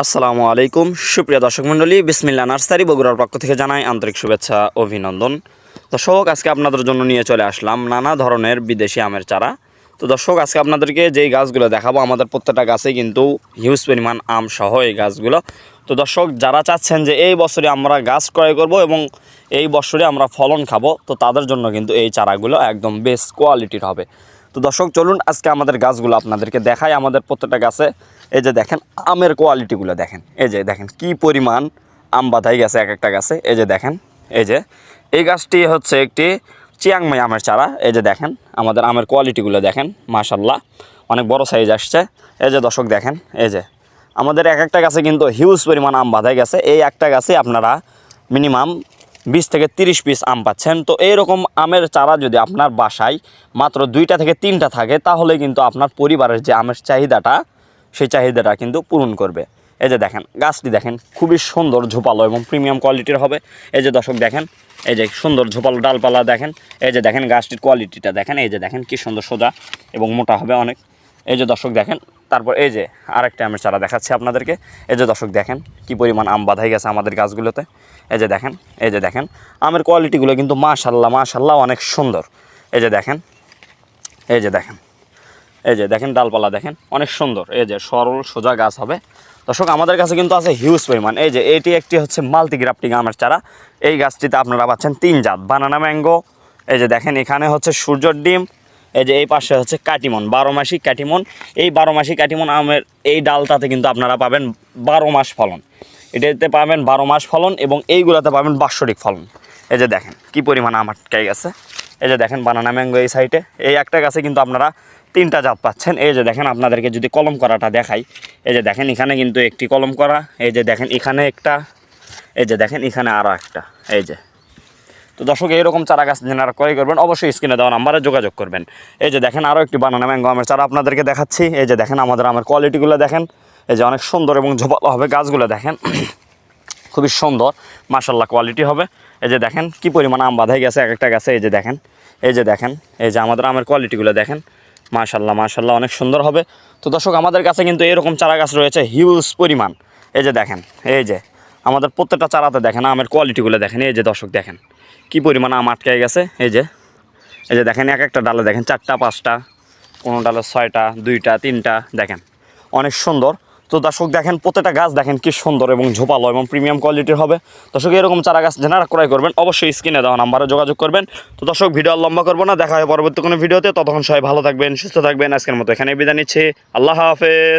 আসসালামু আলাইকুম সুপ্রিয় দর্শক মণ্ডলী, বিসমিল্লাহ নার্সারি বগুড়ার পক্ষ থেকে জানাই আন্তরিক শুভেচ্ছা অভিনন্দন। দর্শক, আজকে আপনাদের জন্য নিয়ে চলে আসলাম নানা ধরনের বিদেশি আমের চারা। তো দর্শক, আজকে আপনাদেরকে যেই গাছগুলো দেখাবো, আমাদের প্রত্যেকটা গাছেই কিন্তু হিউজ পরিমাণ আম সহ এই গাছগুলো। তো দর্শক, যারা চাচ্ছেন যে এই বছরে আমরা গাছ ক্রয় করব এবং এই বছরে আমরা ফলন খাবো, তো তাদের জন্য কিন্তু এই চারাগুলো একদম বেস্ট কোয়ালিটির হবে। তো দর্শক, চলুন আজকে আমাদের গাছগুলো আপনাদেরকে দেখাই। আমাদের প্রত্যেকটা গাছে এই যে দেখেন আমের কোয়ালিটিগুলো দেখেন, এই যে দেখেন কি পরিমাণ আম বাঁধাই গেছে এক একটা গাছে। এই যে দেখেন, এই যে এই গাছটি হচ্ছে একটি চিয়াংমাই আমের চারা। এই যে দেখেন আমাদের আমের কোয়ালিটিগুলো দেখেন, মাশাল্লাহ অনেক বড় সাইজ আসছে। এই যে দর্শক দেখেন, এই যে আমাদের এক একটা গাছে কিন্তু হিউজ পরিমাণ আম বাঁধাই গেছে। এই একটা গাছে আপনারা মিনিমাম 20 থেকে 30 পিস আম পাচ্ছেন। তো এইরকম আমের চারা যদি আপনার বাসায় মাত্র 2টা থেকে 3টা থাকে, তাহলে কিন্তু আপনার পরিবারের যে আমের চাহিদাটা, সেই চাহিদাটা কিন্তু পূরণ করবে। এই যে দেখেন গাছটি দেখেন, খুবই সুন্দর ঝোপালো এবং প্রিমিয়াম কোয়ালিটির হবে। এই যে দর্শক দেখেন, এই যে সুন্দর ঝোপালো ডালপালা দেখেন। এই যে দেখেন গাছটির কোয়ালিটিটা দেখেন, এই যে দেখেন কি সুন্দর সোজা এবং মোটা হবে অনেক। এই যে দর্শক দেখেন, তারপর এই যে আরেকটা আমের চারা দেখাচ্ছি আপনাদেরকে। এই যে দর্শক দেখেন কি পরিমাণ আম বাঁধাই গেছে আমাদের গাছগুলোতে। এই যে দেখেন, এই যে দেখেন আমের কোয়ালিটিগুলো কিন্তু মাশাল্লাহ মাশাল্লাহ অনেক সুন্দর। এই যে দেখেন, এই যে দেখেন, এই যে দেখেন ডালপালা দেখেন অনেক সুন্দর। এই যে সরল সোজা গাছ হবে। দর্শক, আমাদের কাছে কিন্তু আছে হিউজ পরিমাণ। এই যে এটি একটি হচ্ছে মাল্টি গ্রাফটিং আমের চারা। এই গাছটিতে আপনারা পাচ্ছেন 3 জাত বানানা ম্যাঙ্গো। এই যে দেখেন এখানে হচ্ছে সূর্যর ডিম। এই যে এই পাশে হচ্ছে কাটিমন, 12 মাসি কাটিমন। এই 12 মাসি কাটিমন আমের এই ডালটাতে কিন্তু আপনারা পাবেন 12 মাস ফলন। এটাতে পাবেন 12 মাস ফলন এবং এইগুলোতে পাবেন বাৎসরিক ফলন। এই যে দেখেন কি পরিমাণ আম আটকাই গেছে। এই যে দেখেন বানানা ম্যাঙ্গো এই সাইডে। এই একটা গাছে কিন্তু আপনারা 3টা জাত পাচ্ছেন। এই যে দেখেন আপনাদেরকে যদি কলম করাটা দেখাই, এই যে দেখেন এখানে কিন্তু একটি কলম করা। এই যে দেখেন এখানে একটা, এই যে দেখেন এখানে আরও একটা। এই যে তো দর্শক, এইরকম চারা গাছ যারা ক্রয় করবেন অবশ্যই স্ক্রিনে দেওয়া নাম্বারে যোগাযোগ করবেন। এই যে দেখেন আরও একটি বানানা ম্যাঙ্গো আমের চারা আপনাদেরকে দেখাচ্ছি। এই যে দেখেন আমাদের আমের কোয়ালিটিগুলো দেখেন, এই যে অনেক সুন্দর এবং ঝোপালো হবে গাছগুলো দেখেন, খুবই সুন্দর মাশাল্লাহ কোয়ালিটি হবে। এই যে দেখেন কি পরিমাণ আম বাঁধাই গেছে এক একটা গাছে। এই যে দেখেন, এই যে দেখেন, এই যে আমাদের আমের কোয়ালিটিগুলো দেখেন, মাশাল্লাহ মাশাল্লাহ অনেক সুন্দর হবে। তো দর্শক, আমাদের কাছে কিন্তু এরকম চারা গাছ রয়েছে হিউজ পরিমাণ। এই যে দেখেন, এই যে আমাদের প্রত্যেকটা চারাতে দেখেন আমের কোয়ালিটিগুলো দেখেন। এই যে দর্শক দেখেন কি পরিমাণ আম আটকে গেছে। এই যে দেখেন এক একটা ডালে দেখেন 4টা 5টা, কোনো ডালে 6টা 2টা 3টা দেখেন অনেক সুন্দর। তো দর্শক দেখেন প্রত্যেকটা গাছ দেখেন কি সুন্দর এবং ঝোপালো এবং প্রিমিয়াম কোয়ালিটির হবে। দর্শক, এরকম চারা গাছ যারা ক্রয় করবেন অবশ্যই স্ক্রিনে দেওয়া নাম্বারে যোগাযোগ করবেন। তো দর্শক, ভিডিও লম্বা করবো না, দেখা হয় পরবর্তী কোনো ভিডিওতে। ততক্ষণ সবাই ভালো থাকবেন, সুস্থ থাকবেন। আজকের মতো এখানে বিদায় নিচ্ছি। আল্লাহ হাফেজ।